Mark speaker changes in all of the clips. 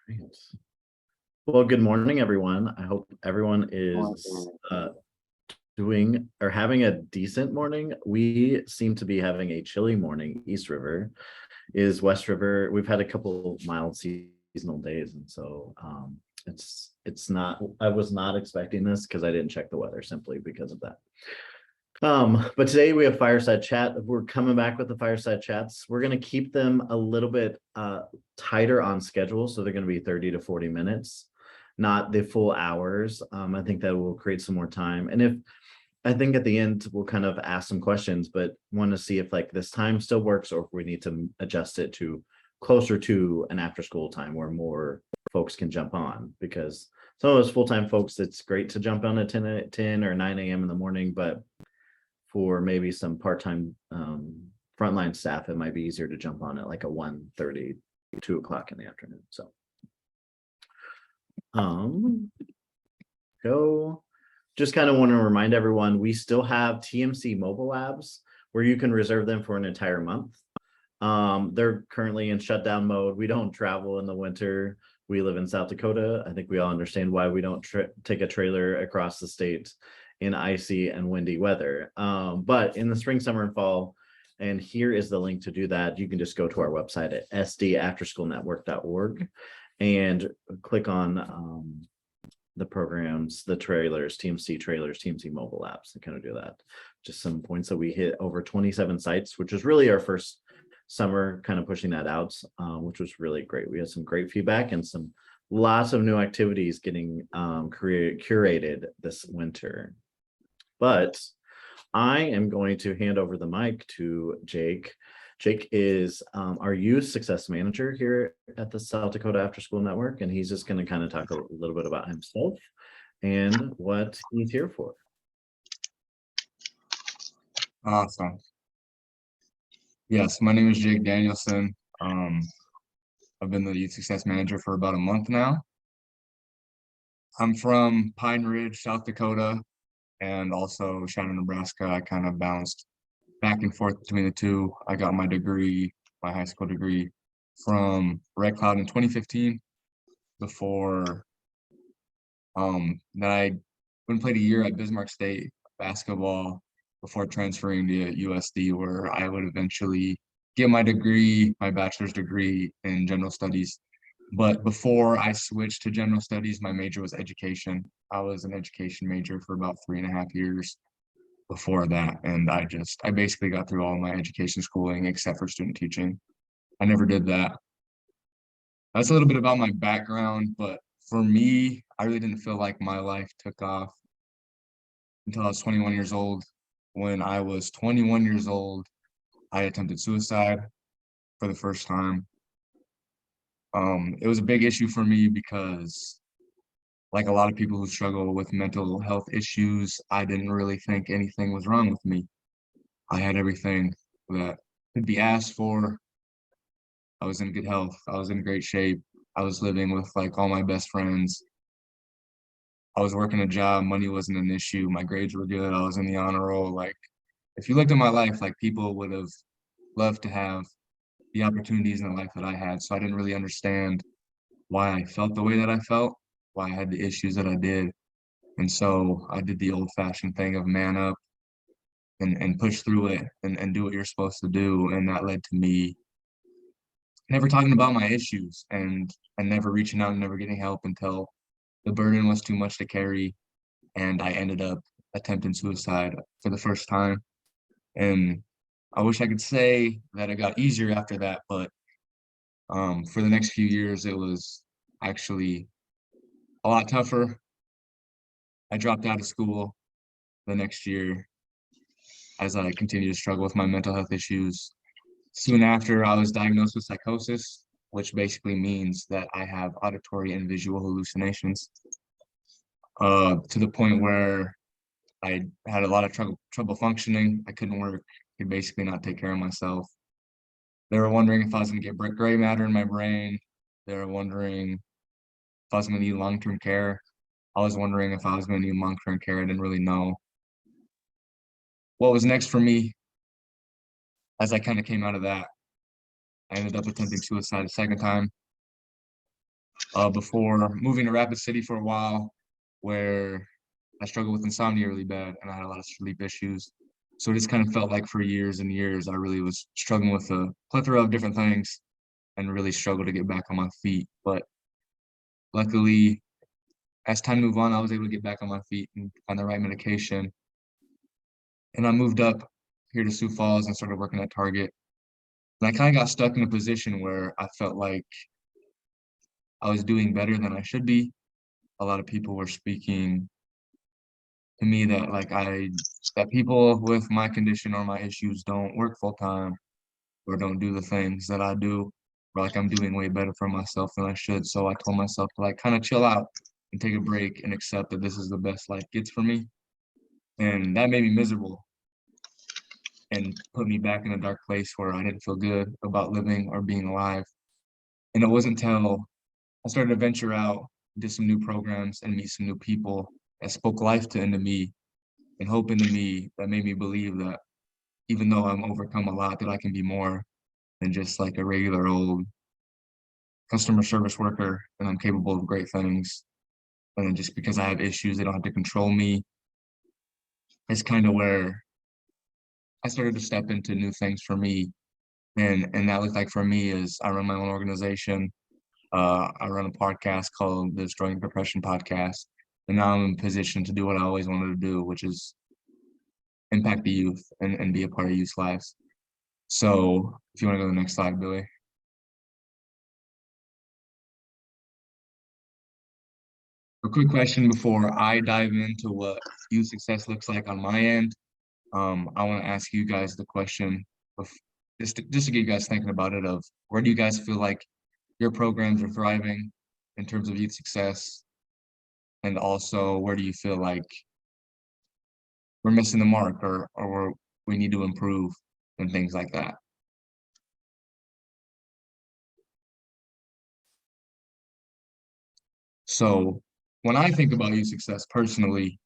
Speaker 1: Right. Well, good morning, everyone. I hope everyone is doing or having a decent morning. We seem to be having a chilly morning. East River is West River. We've had a couple mild seasonal days, and so it's not. I was not expecting this because I didn't check the weather simply because of that. But today we have fireside chat. We're coming back with the fireside chats. We're going to keep them a little bit tighter on schedule, so they're going to be 30 to 40 minutes, not the full hours. I think that will create some more time. And if I think at the end we'll kind of ask some questions, but want to see if like this time still works or if we need to adjust it to closer to an after school time where more folks can jump on, because some of us full-time folks, it's great to jump on at 10 or 9 a.m. in the morning, but for maybe some part-time frontline staff, it might be easier to jump on at like a 1:30, 2 o'clock in the afternoon. So just kind of want to remind everyone, we still have TMC mobile labs where you can reserve them for an entire month. They're currently in shutdown mode. We don't travel in the winter. We live in South Dakota. I think we all understand why we don't take a trailer across the state in icy and windy weather. But in the spring, summer, and fall, and here is the link to do that. You can just go to our website at sdafterschoolnetwork.org and click on the programs, the trailers, TMC mobile apps, and kind of do that. Just some points that we hit over 27 sites, which is really our first summer kind of pushing that out, which was really great. We had some great feedback and lots of new activities getting curated this winter. But I am going to hand over the mic to Jake. Jake is our youth success manager here at the South Dakota After School Network, and he's just going to kind of talk a little bit about himself and what he's here for.
Speaker 2: Awesome. Yes, my name is Jake Danielson. I've been the youth success manager for about a month now. I'm from Pine Ridge, South Dakota, and also Shannon, Nebraska. I kind of bounced back and forth between the two. I got my degree, my high school degree, from Red Cloud in 2015. Before then, I went and played a year at Bismarck State basketball before transferring to USD, where I would eventually get my degree, my bachelor's degree in general studies. But before I switched to general studies, my major was education. I was an education major for about 3.5 years before that. And I basically got through all my education schooling except for student teaching. I never did that. That's a little bit about my background, but for me, I really didn't feel like my life took off until I was 21 years old. When I was 21 years old, I attempted suicide for the first time. It was a big issue for me because, like a lot of people who struggle with mental health issues, I didn't really think anything was wrong with me. I had everything that could be asked for. I was in good health. I was in great shape. I was living with like all my best friends. I was working a job. Money wasn't an issue. My grades were good. I was in the honor roll. Like, if you looked at my life, like people would have loved to have the opportunities in the life that I had. So I didn't really understand why I felt the way that I felt, why I had the issues that I did. And so I did the old-fashioned thing of man up and push through it and do what you're supposed to do. And that led to me never talking about my issues and never reaching out and never getting help until the burden was too much to carry. And I ended up attempting suicide for the first time. And I wish I could say that it got easier after that, but for the next few years, it was actually a lot tougher. I dropped out of school the next year as I continued to struggle with my mental health issues. Soon after, I was diagnosed with psychosis, which basically means that I have auditory and visual hallucinations, to the point where I had a lot of trouble functioning. I couldn't work, could basically not take care of myself. They were wondering if I was going to get gray matter in my brain. They were wondering if I was going to need long-term care. I was wondering if I was going to need long-term care. I didn't really know what was next for me. As I kind of came out of that, I ended up attempting suicide a second time. before moving to Rapid City for a while, where I struggled with insomnia really bad and I had a lot of sleep issues. So it just kind of felt like for years and years, I really was struggling with a plethora of different things and really struggled to get back on my feet. But luckily, as time moved on, I was able to get back on my feet and find the right medication. And I moved up here to Sioux Falls and started working at Target. And I kind of got stuck in a position where I felt like I was doing better than I should be. A lot of people were speaking to me that that people with my condition or my issues don't work full time or don't do the things that I do, or like I'm doing way better for myself than I should. So I told myself to like kind of chill out and take a break and accept that this is the best life gets for me. And that made me miserable and put me back in a dark place where I didn't feel good about living or being alive. And it wasn't until I started to venture out, did some new programs and meet some new people that spoke life into me and hope into me that made me believe that even though I'm overcome a lot, that I can be more than just like a regular old customer service worker and I'm capable of great things. And then just because I have issues, they don't have to control me. It's kind of where I started to step into new things for me. And that looked like for me is I run my own organization. I run a podcast called the Destroying Depression Podcast. And now I'm in position to do what I always wanted to do, which is impact the youth and be a part of youth lives. So if you want to go to the next slide, Billy. A quick question before I dive into what youth success looks like on my end. I want to ask you guys the question of just to get you guys thinking about it of where do you guys feel like your programs are thriving in terms of youth success? And also where do you feel like we're missing the mark or we need to improve and things like that? So when I think about youth success personally,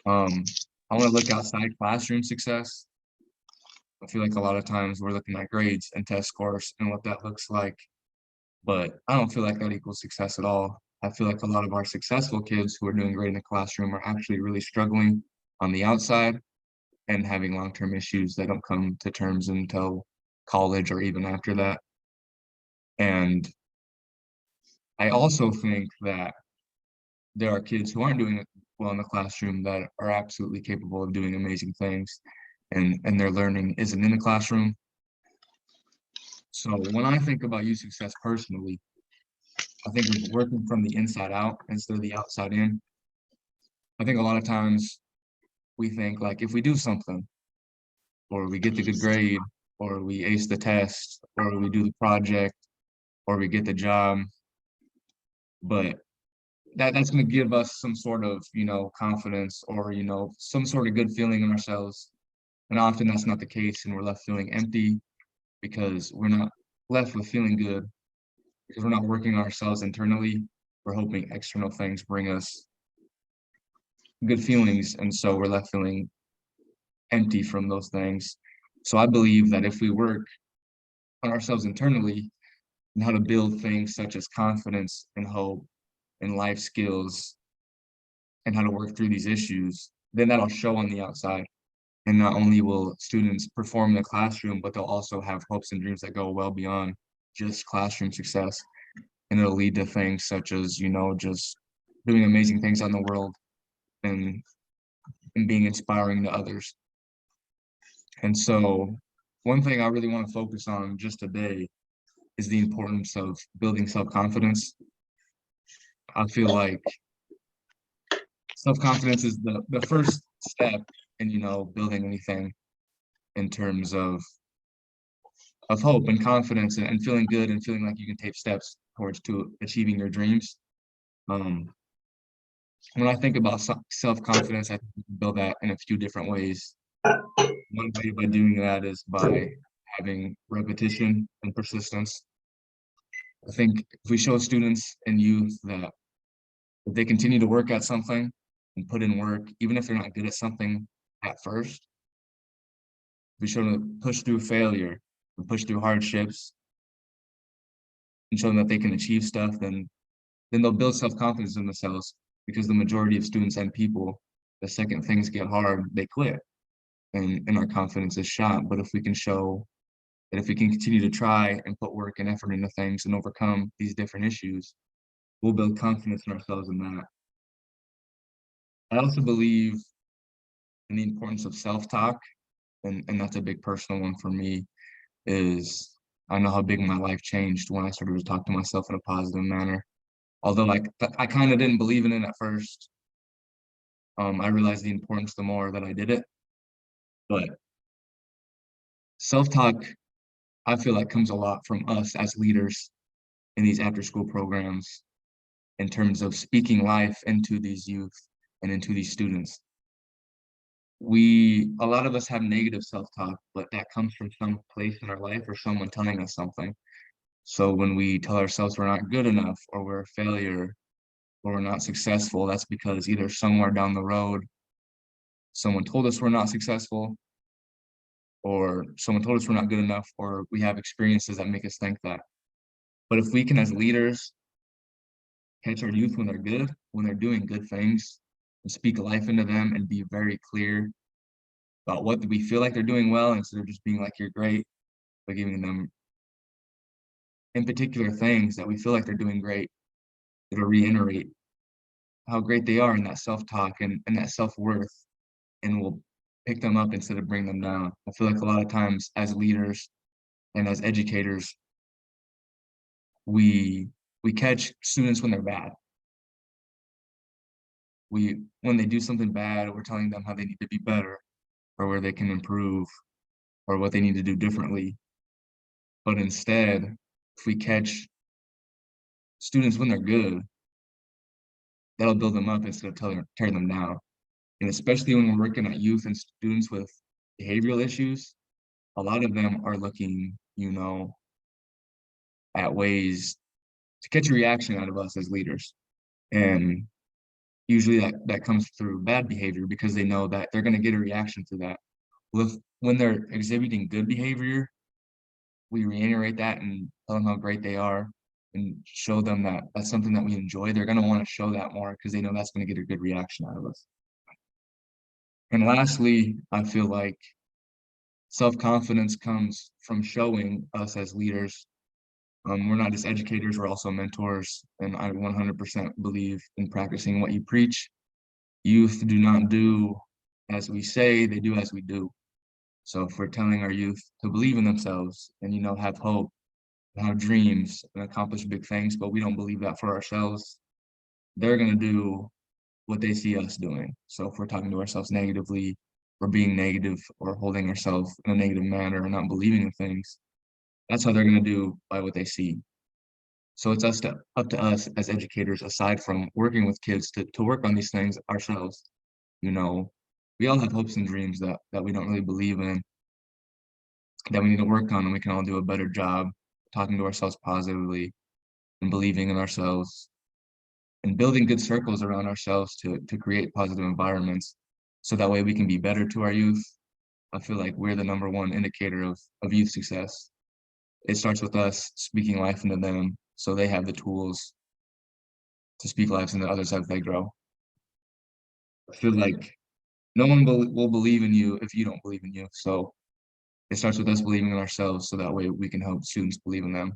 Speaker 2: I want to look outside classroom success. I feel like a lot of times we're looking at grades and test scores and what that looks like, but I don't feel like that equals success at all. I feel like a lot of our successful kids who are doing great in the classroom are actually really struggling on the outside and having long-term issues that don't come to terms until college or even after that. And I also think that there are kids who aren't doing well in the classroom that are absolutely capable of doing amazing things and their learning isn't in the classroom. So when I think about youth success personally, I think of working from the inside out instead of the outside in. I think a lot of times we think like if we do something or we get the good grade or we ace the test or we do the project or we get the job, but that's going to give us some sort of, confidence or, some sort of good feeling in ourselves. And often that's not the case and we're left feeling empty because we're not left with feeling good because we're not working on ourselves internally. We're hoping external things bring us good feelings. And so we're left feeling empty from those things. So I believe that if we work on ourselves internally and how to build things such as confidence and hope and life skills and how to work through these issues, then that'll show on the outside. And not only will students perform in the classroom, but they'll also have hopes and dreams that go well beyond just classroom success. And it'll lead to things such as, just doing amazing things on the world and being inspiring to others. And so one thing I really want to focus on just today is the importance of building self-confidence. I feel like self-confidence is the first step in, building anything in terms of hope and confidence and feeling good and feeling like you can take steps towards to achieving your dreams. When I think about self-confidence, I think we can build that in a few different ways. One way by doing that is by having repetition and persistence. I think if we show students and youth that if they continue to work at something and put in work, even if they're not good at something at first, we show them to push through failure and push through hardships and show them that they can achieve stuff, then they'll build self-confidence in themselves, because the majority of students and people, the second things get hard, they quit, and our confidence is shot. But if we can show that if we can continue to try and put work and effort into things and overcome these different issues, we'll build confidence in ourselves in that. I also believe in the importance of self-talk, and that's a big personal one for me, is I know how big my life changed when I started to talk to myself in a positive manner. Although I kind of didn't believe in it at first, I realized the importance the more that I did it. But self-talk, I feel like, comes a lot from us as leaders in these after-school programs, in terms of speaking life into these youth and into these students. A lot of us have negative self-talk, but that comes from some place in our life or someone telling us something. So when we tell ourselves we're not good enough, or we're a failure, or we're not successful, that's because either somewhere down the road, someone told us we're not successful, or someone told us we're not good enough, or we have experiences that make us think that. But if we can, as leaders, catch our youth when they're good, when they're doing good things, and speak life into them and be very clear about what we feel like they're doing well, instead of just being like, you're great, but giving them in particular things that we feel like they're doing great, it'll reiterate how great they are in that self-talk and that self-worth, and will pick them up instead of bring them down. I feel like a lot of times as leaders and as educators, we catch students when they're bad. When they do something bad, we're telling them how they need to be better, or where they can improve, or what they need to do differently. But instead, if we catch students when they're good, that'll build them up instead of tearing them down. And especially when we're working at youth and students with behavioral issues, a lot of them are looking, at ways to catch a reaction out of us as leaders. And usually that comes through bad behavior, because they know that they're going to get a reaction to that. When they're exhibiting good behavior, we reiterate that and tell them how great they are, and show them that that's something that we enjoy. They're going to want to show that more, because they know that's going to get a good reaction out of us. And lastly, I feel like self-confidence comes from showing us as leaders. We're not just educators, we're also mentors, and I 100% believe in practicing what you preach. Youth do not do as we say, they do as we do. So if we're telling our youth to believe in themselves and, have hope, have dreams, and accomplish big things, but we don't believe that for ourselves, they're going to do what they see us doing. So if we're talking to ourselves negatively, or being negative, or holding ourselves in a negative manner, or not believing in things, that's how they're going to do by what they see. So it's up to us as educators, aside from working with kids, to work on these things ourselves. We all have hopes and dreams that we don't really believe in, that we need to work on, and we can all do a better job talking to ourselves positively, and believing in ourselves, and building good circles around ourselves to create positive environments, so that way we can be better to our youth. I feel like we're the number one indicator of youth success. It starts with us speaking life into them, so they have the tools to speak life into others as they grow. I feel like no one will believe in you if you don't believe in you. So it starts with us believing in ourselves, so that way we can help students believe in them.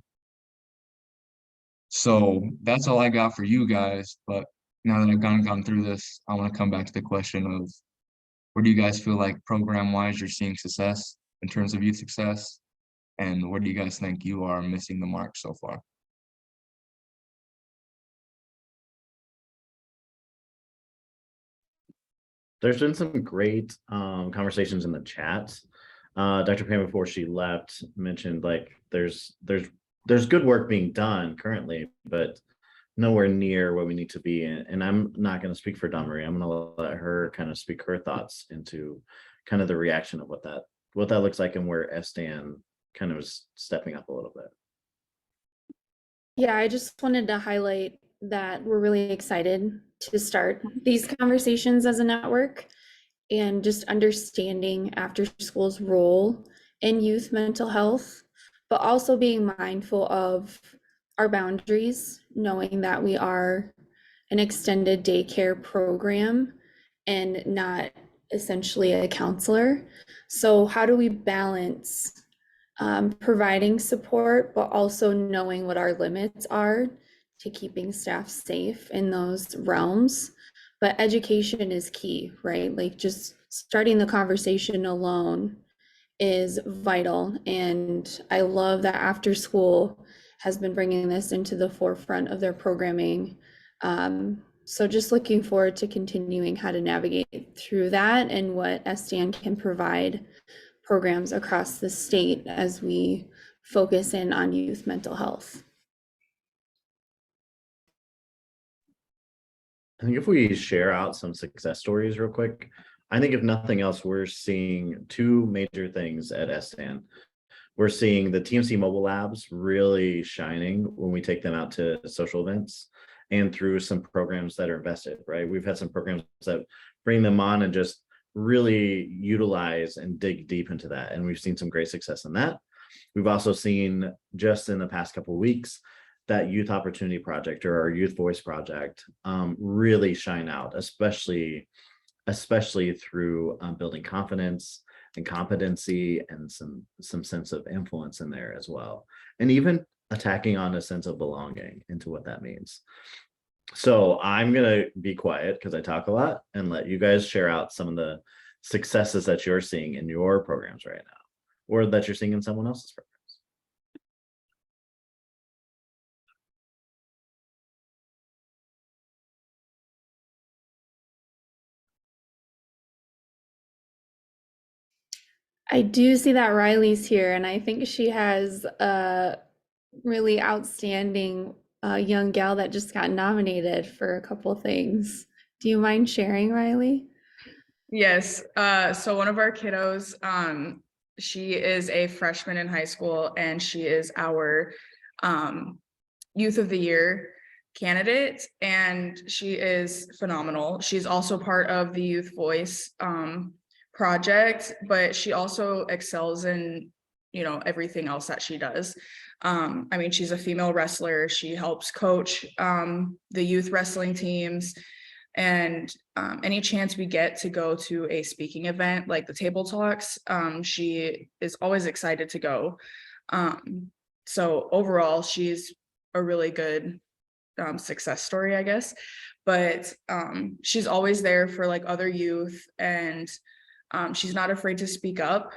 Speaker 2: So that's all I got for you guys. But now that I've gone through this, I want to come back to the question of, where do you guys feel like program-wise you're seeing success in terms of youth success? And where do you guys think you are missing the mark so far?
Speaker 1: There's been some great conversations in the chat. Dr. Pam, before she left, mentioned like there's good work being done currently, but nowhere near where we need to be. And I'm not going to speak for Dawn Marie. I'm going to let her kind of speak her thoughts into kind of the reaction of what that looks like, and where SDAN kind of is stepping up a little bit.
Speaker 3: Yeah, I just wanted to highlight that we're really excited to start these conversations as a network, and just understanding after school's role in youth mental health, but also being mindful of our boundaries, knowing that we are an extended daycare program and not essentially a counselor. So how do we balance providing support, but also knowing what our limits are to keeping staff safe in those realms? But education is key, right? Like just starting the conversation alone is vital. And I love that After School has been bringing this into the forefront of their programming. So just looking forward to continuing how to navigate through that and what SDN can provide programs across the state as we focus in on youth mental health.
Speaker 1: I think if we share out some success stories real quick, I think if nothing else, we're seeing two major things at SDN. We're seeing the TMC mobile labs really shining when we take them out to social events and through some programs that are invested, right? We've had some programs that bring them on and just really utilize and dig deep into that. And we've seen some great success in that. We've also seen just in the past couple of weeks that Youth Opportunity Project or our Youth Voice Project really shine out, especially through building confidence and competency and some sense of influence in there as well. And even attacking on a sense of belonging into what that means. So I'm gonna be quiet because I talk a lot and let you guys share out some of the successes that you're seeing in your programs right now, or that you're seeing in someone else's programs.
Speaker 3: I do see that Riley's here, and I think she has a really outstanding young gal that just got nominated for a couple things. Do you mind sharing, Riley?
Speaker 4: Yes. So one of our kiddos, she is a freshman in high school, and she is our Youth of the Year candidate, and she is phenomenal. She's also part of the Youth Voice project, but she also excels in, everything else that she does. I mean, she's a female wrestler. She helps coach the youth wrestling teams. And any chance we get to go to a speaking event like the Table Talks, she is always excited to go. So overall, she's a really good success story, I guess. But she's always there for like other youth, and she's not afraid to speak up.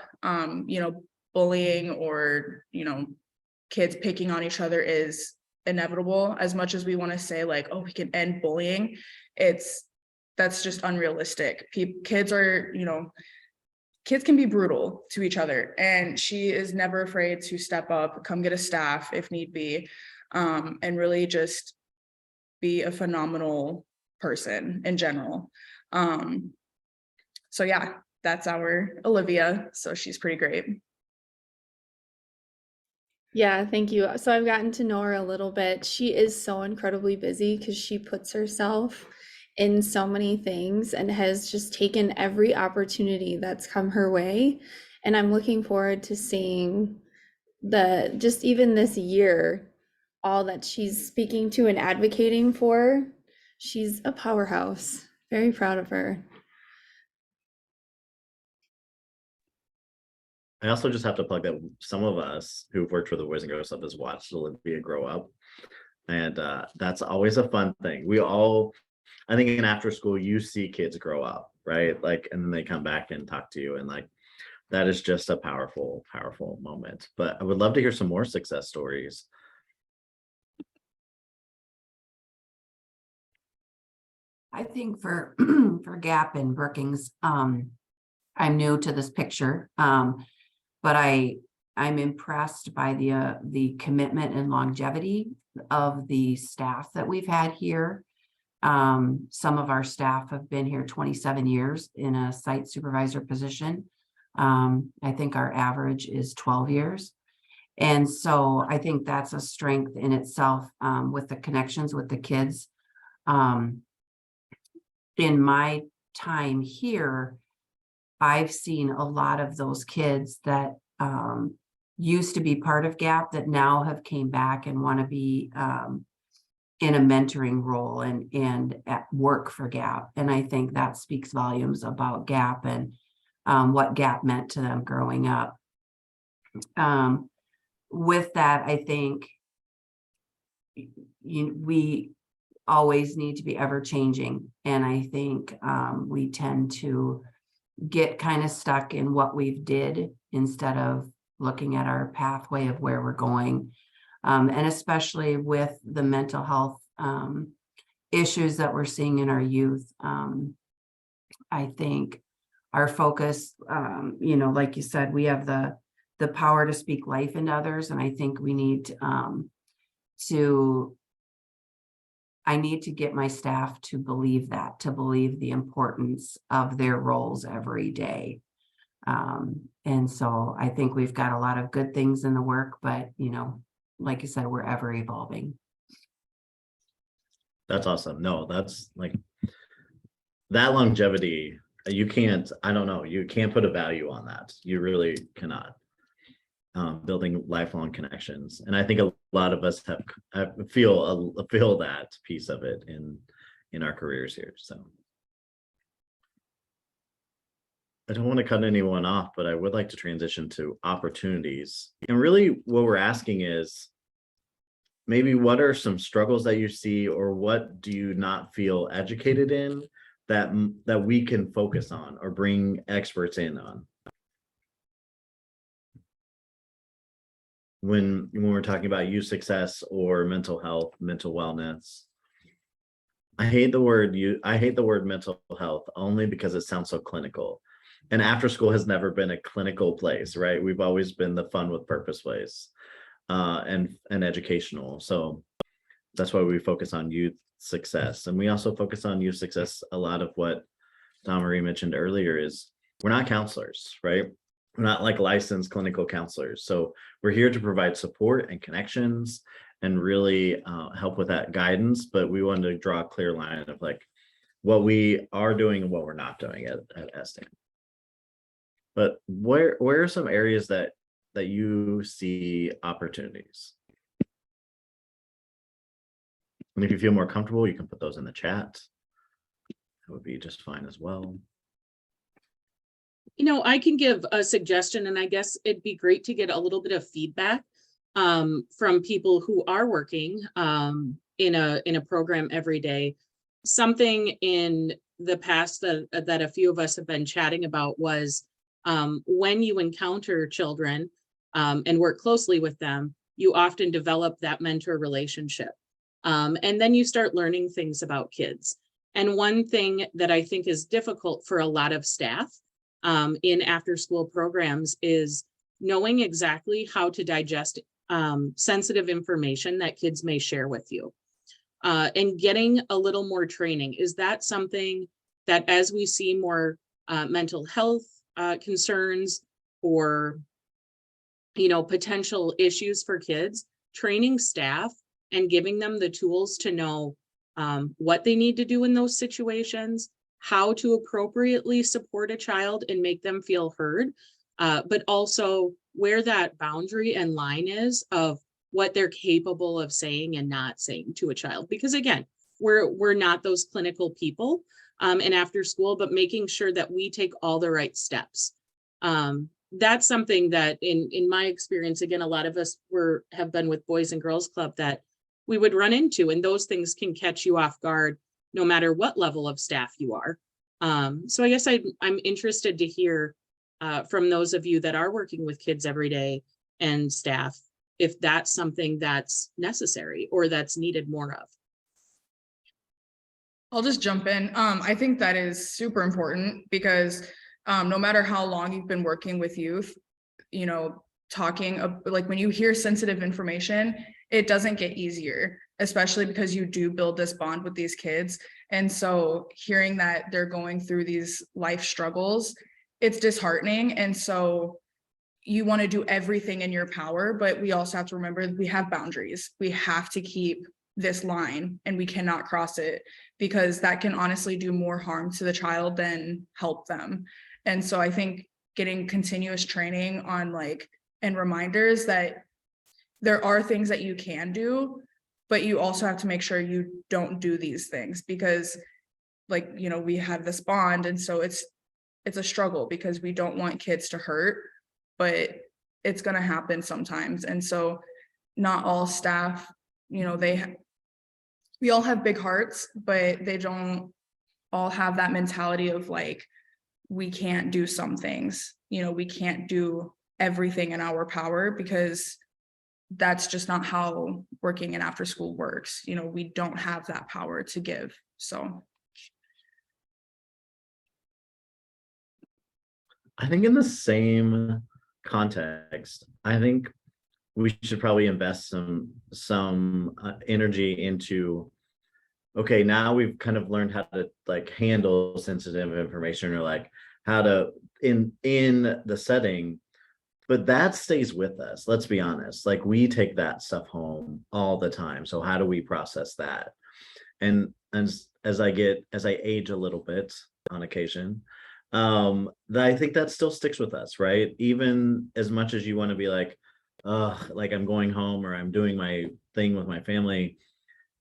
Speaker 4: Bullying or, kids picking on each other is inevitable. As much as we want to say like, oh, we can end bullying, that's just unrealistic. Kids can be brutal to each other, and she is never afraid to step up, come get a staff if need be, and really just be a phenomenal person in general. So yeah, that's our Olivia. So she's pretty great.
Speaker 3: Yeah, thank you. So I've gotten to know her a little bit. She is so incredibly busy because she puts herself in so many things and has just taken every opportunity that's come her way. And I'm looking forward to seeing just even this year, all that she's speaking to and advocating for. She's a powerhouse. Very proud of her.
Speaker 1: I also just have to plug that some of us who've worked for the Boys and Girls Club has watched Olivia grow up. And that's always a fun thing. I think in after school, you see kids grow up, right? Like, and then they come back and talk to you. And like, that is just a powerful, powerful moment. But I would love to hear some more success stories.
Speaker 5: I think for Gap and Brookings, I'm new to this picture, but I'm impressed by the commitment and longevity of the staff that we've had here. Some of our staff have been here 27 years in a site supervisor position. I think our average is 12 years. And so I think that's a strength in itself, with the connections with the kids. In my time here, I've seen a lot of those kids that used to be part of GAP that now have came back and want to be in a mentoring role and at work for GAP. And I think that speaks volumes about GAP and what GAP meant to them growing up. With that, I think we always need to be ever changing. And I think we tend to get kind of stuck in what we've did instead of looking at our pathway of where we're going. And especially with the mental health issues that we're seeing in our youth, I think our focus, like you said, we have the power to speak life into others. And I think we need I need to get my staff to believe that, to believe the importance of their roles every day. And so I think we've got a lot of good things in the work, but, like you said, we're ever evolving.
Speaker 1: That's awesome. No, that's like that longevity. You can't put a value on that. You really cannot. Building lifelong connections. And I think a lot of us feel that piece of it in our careers here. So I don't want to cut anyone off, but I would like to transition to opportunities. And really what we're asking is maybe what are some struggles that you see, or what do you not feel educated in that we can focus on or bring experts in on? When we're talking about youth success or mental health, mental wellness. I hate the word mental health only because it sounds so clinical. And after school has never been a clinical place, right? We've always been the fun with purpose place and educational. So that's why we focus on youth success. And we also focus on youth success. A lot of what Don Marie mentioned earlier is we're not counselors, right? We're not like licensed clinical counselors. So we're here to provide support and connections and really help with that guidance. But we wanted to draw a clear line of like what we are doing and what we're not doing at STAN. But where are some areas that you see opportunities? And if you feel more comfortable, you can put those in the chat. That would be just fine as well.
Speaker 6: I can give a suggestion, and I guess it'd be great to get a little bit of feedback from people who are working in a program every day. Something in the past that a few of us have been chatting about was when you encounter children and work closely with them, you often develop that mentor relationship. And then you start learning things about kids. And one thing that I think is difficult for a lot of staff in after school programs is knowing exactly how to digest sensitive information that kids may share with you and getting a little more training. Is that something that as we see more mental health concerns or potential issues for kids, training staff and giving them the tools to know what they need to do in those situations, how to appropriately support a child and make them feel heard, but also where that boundary and line is of what they're capable of saying and not saying to a child. Because again, we're not those clinical people in after school, but making sure that we take all the right steps. That's something that in my experience, again, a lot of us have been with Boys and Girls Club that we would run into, and those things can catch you off guard no matter what level of staff you are. So I guess I'm interested to hear from those of you that are working with kids every day and staff, if that's something that's necessary or that's needed more of.
Speaker 4: I'll just jump in. I think that is super important because no matter how long you've been working with youth, talking like when you hear sensitive information, it doesn't get easier, especially because you do build this bond with these kids. And so hearing that they're going through these life struggles, it's disheartening. And so you want to do everything in your power, but we also have to remember we have boundaries. We have to keep this line and we cannot cross it, because that can honestly do more harm to the child than help them. And so I think getting continuous training on like and reminders that there are things that you can do, but you also have to make sure you don't do these things, because like, you know, we have this bond, and so it's a struggle because we don't want kids to hurt, but it's going to happen sometimes. And so not all staff, you know, we all have big hearts, but they don't all have that mentality of like, we can't do some things, you know, we can't do everything in our power, because that's just not how working in after school works. You know, we don't have that power to give. So
Speaker 1: I think in the same context, I think we should probably invest some energy into, okay, now we've kind of learned how to like handle sensitive information, or like how to in the setting, but that stays with us. Let's be honest, like we take that stuff home all the time. So how do we process that? And as I age a little bit on occasion, I think that still sticks with us, right? Even as much as you want to be like I'm going home or I'm doing my thing with my family,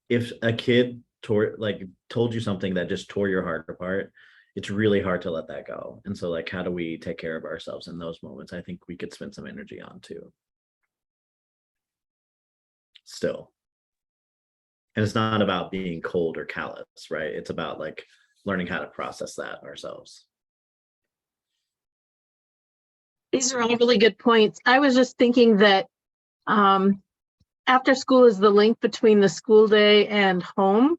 Speaker 1: if a kid told you something that just tore your heart apart, it's really hard to let that go. And so like, how do we take care of ourselves in those moments? I think we could spend some energy on too. Still. And it's not about being cold or callous, right? It's about like learning how to process that ourselves.
Speaker 7: These are all really good points. I was just thinking that after school is the link between the school day and home.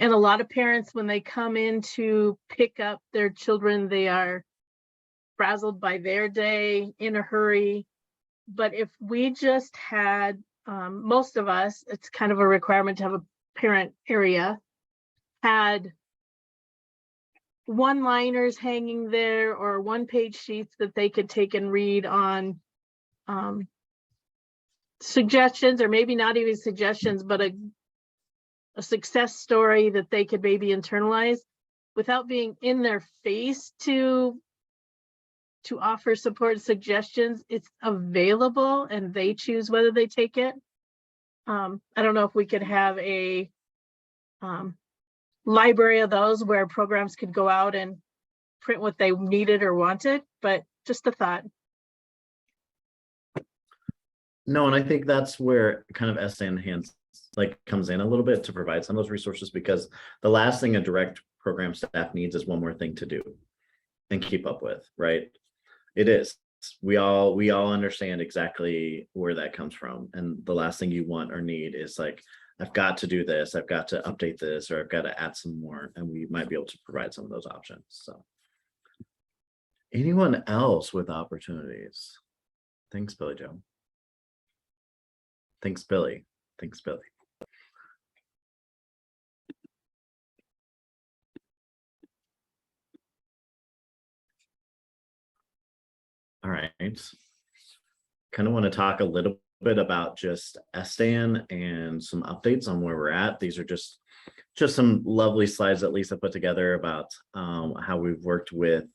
Speaker 7: And a lot of parents, when they come in to pick up their children, they are frazzled by their day, in a hurry. But if we just had, most of us, it's kind of a requirement to have a parent area, had one-liners hanging there or one-page sheets that they could take and read on suggestions, or maybe not even suggestions, but a success story that they could maybe internalize without being in their face to offer support suggestions. It's available and they choose whether they take it. I don't know if we could have a library of those where programs could go out and print what they needed or wanted, but just a thought.
Speaker 1: No, and I think that's where kind of SN Hands comes in a little bit to provide some of those resources, because the last thing a direct program staff needs is one more thing to do and keep up with, right? It is. We all understand exactly where that comes from. And the last thing you want or need is like, I've got to do this, I've got to update this, or I've got to add some more, and we might be able to provide some of those options. So anyone else with opportunities? Thanks, Billy Joe. Thanks, Billy. Thanks, Billy. All right. Kind of want to talk a little bit about just SDAN and some updates on where we're at. These are just some lovely slides that Lisa put together about how we work with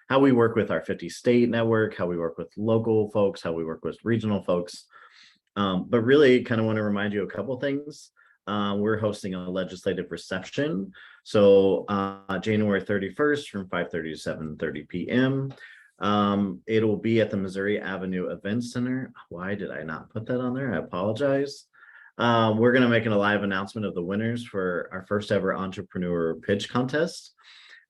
Speaker 1: our 50 state network, how we work with local folks, how we work with regional folks. But really kind of want to remind you a couple things. We're hosting a legislative reception. So January 31st from 5:30 to 7:30 p.m. It'll be at the Missouri Avenue Event Center. Why did I not put that on there? I apologize. We're going to make a live announcement of the winners for our first ever entrepreneur pitch contest.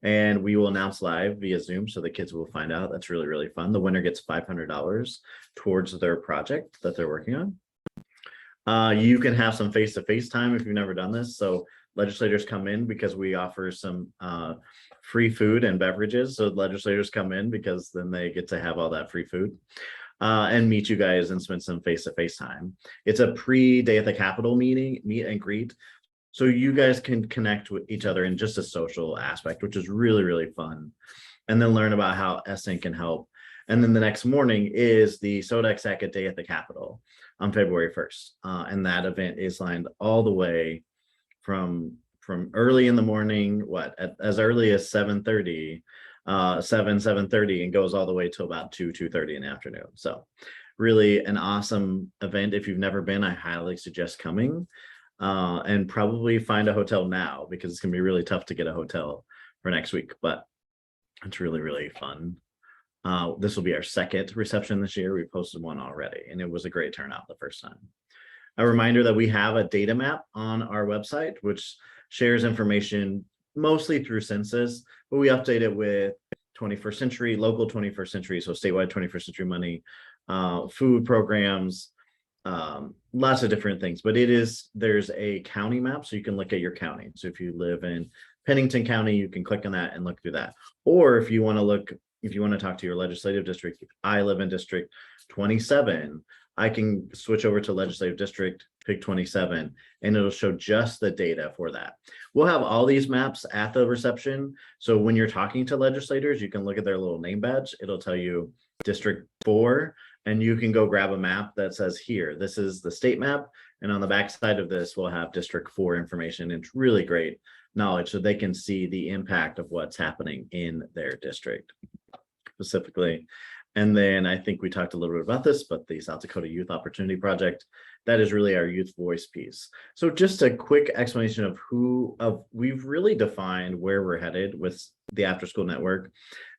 Speaker 1: And we will announce live via Zoom, so the kids will find out. That's really, really fun. The winner gets $500 towards their project that they're working on. You can have some face-to-face time if you've never done this. So legislators come in because we offer some free food and beverages. So legislators come in because then they get to have all that free food and meet you guys and spend some face-to-face time. It's a pre-Day at the Capitol meet and greet. So you guys can connect with each other in just a social aspect, which is really, really fun. And then learn about how SN can help. And then the next morning is the SODEX Day at the Capitol on February 1st. And that event is lined all the way from early in the morning, as early as 7:30, 7:30, and goes all the way till about 2:30 in the afternoon. So really an awesome event. If you've never been, I highly suggest coming, and probably find a hotel now, because it's gonna be really tough to get a hotel for next week, but it's really, really fun. This will be our second reception this year. We posted one already, and it was a great turnout the first time. A reminder that we have a data map on our website, which shares information mostly through census, but we update it with 21st century, local 21st century, so statewide 21st century money, food programs, lots of different things. But there's a county map, so you can look at your county. So if you live in Pennington County, you can click on that and look through that. Or if you want to talk to your legislative district, I live in District 27, I can switch over to legislative district, pick 27, and it'll show just the data for that. We'll have all these maps at the reception. So when you're talking to legislators, you can look at their little name badge. It'll tell you District 4, and you can go grab a map that says, here, this is the state map. And on the back side of this, we'll have District 4 information. It's really great knowledge, so they can see the impact of what's happening in their district specifically. And then I think we talked a little bit about this, but the South Dakota Youth Opportunity Project, that is really our youth voice piece. So just a quick explanation of we've really defined where we're headed with the after school network.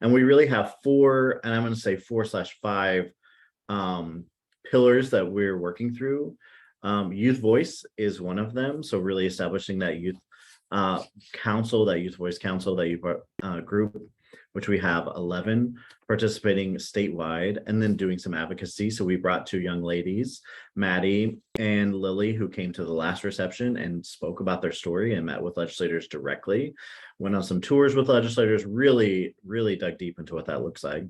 Speaker 1: And we really have 4, and I'm going to say 4/5 pillars that we're working through. Youth voice is one of them. So really establishing that youth council, that youth voice council, that youth group, which we have 11 participating statewide, and then doing some advocacy. So we brought 2 young ladies, Maddie and Lily, who came to the last reception and spoke about their story and met with legislators directly. Went on some tours with legislators, really, really dug deep into what that looks like.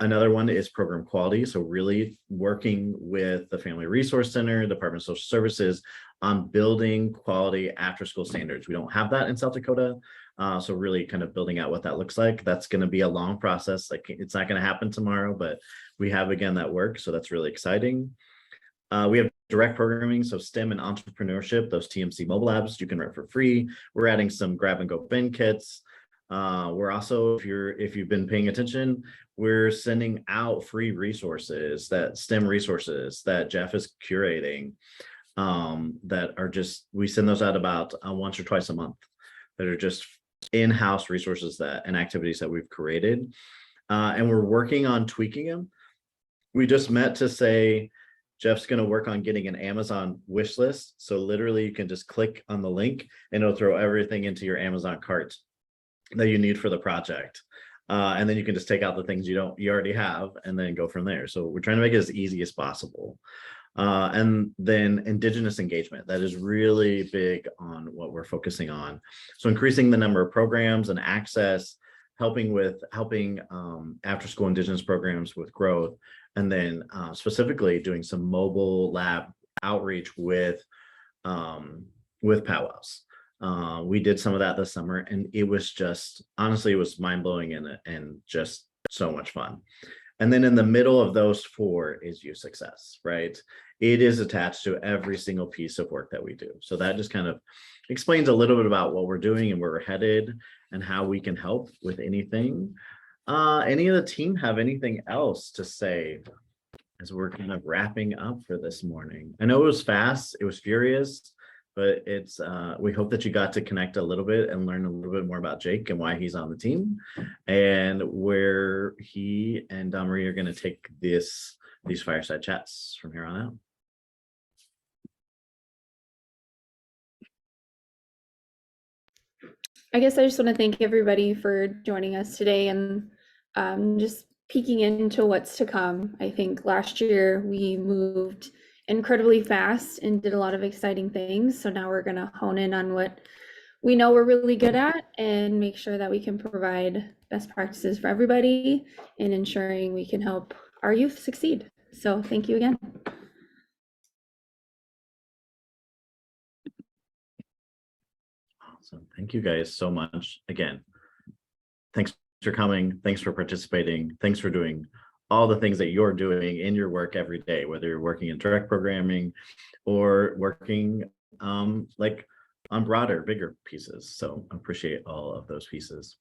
Speaker 1: Another one is program quality. So really working with the Family Resource Center, Department of Social Services on building quality after school standards. We don't have that in South Dakota. So really kind of building out what that looks like. That's going to be a long process. Like, it's not going to happen tomorrow, but we have, again, that work. So that's really exciting. We have direct programming, so STEM and entrepreneurship, those TMC mobile apps you can rent for free. We're adding some grab and go bin kits. We're also, if you've been paying attention, we're sending out free resources, that STEM resources that Jeff is curating, that are we send those out about once or twice a month, that are just in-house resources and activities that we've created. And we're working on tweaking them. We just met to say, Jeff's going to work on getting an Amazon wish list. So literally you can just click on the link and it'll throw everything into your Amazon cart that you need for the project. And then you can just take out the things you already have and then go from there. So we're trying to make it as easy as possible. And then Indigenous engagement, that is really big on what we're focusing on. So increasing the number of programs and access, helping after school Indigenous programs with growth, and then specifically doing some mobile lab outreach with powwows. We did some of that this summer, and it was just, honestly, it was mind-blowing and just so much fun. And then in the middle of those 4 is youth success, right? It is attached to every single piece of work that we do. So that just kind of explains a little bit about what we're doing and where we're headed and how we can help with anything. Any of the team have anything else to say as we're kind of wrapping up for this morning? I know it was fast, it was furious, but we hope that you got to connect a little bit and learn a little bit more about Jake and why he's on the team, and where he and Marie are going to take these fireside chats from here on out.
Speaker 3: I guess I just want to thank everybody for joining us today and just peeking into what's to come. I think last year we moved incredibly fast and did a lot of exciting things. So now we're going to hone in on what we know we're really good at and make sure that we can provide best practices for everybody and ensuring we can help our youth succeed. So thank you again.
Speaker 1: Awesome. Thank you guys so much. Again, thanks for coming. Thanks for participating. Thanks for doing all the things that you're doing in your work every day, whether you're working in direct programming or working like on broader, bigger pieces. So I appreciate all of those pieces.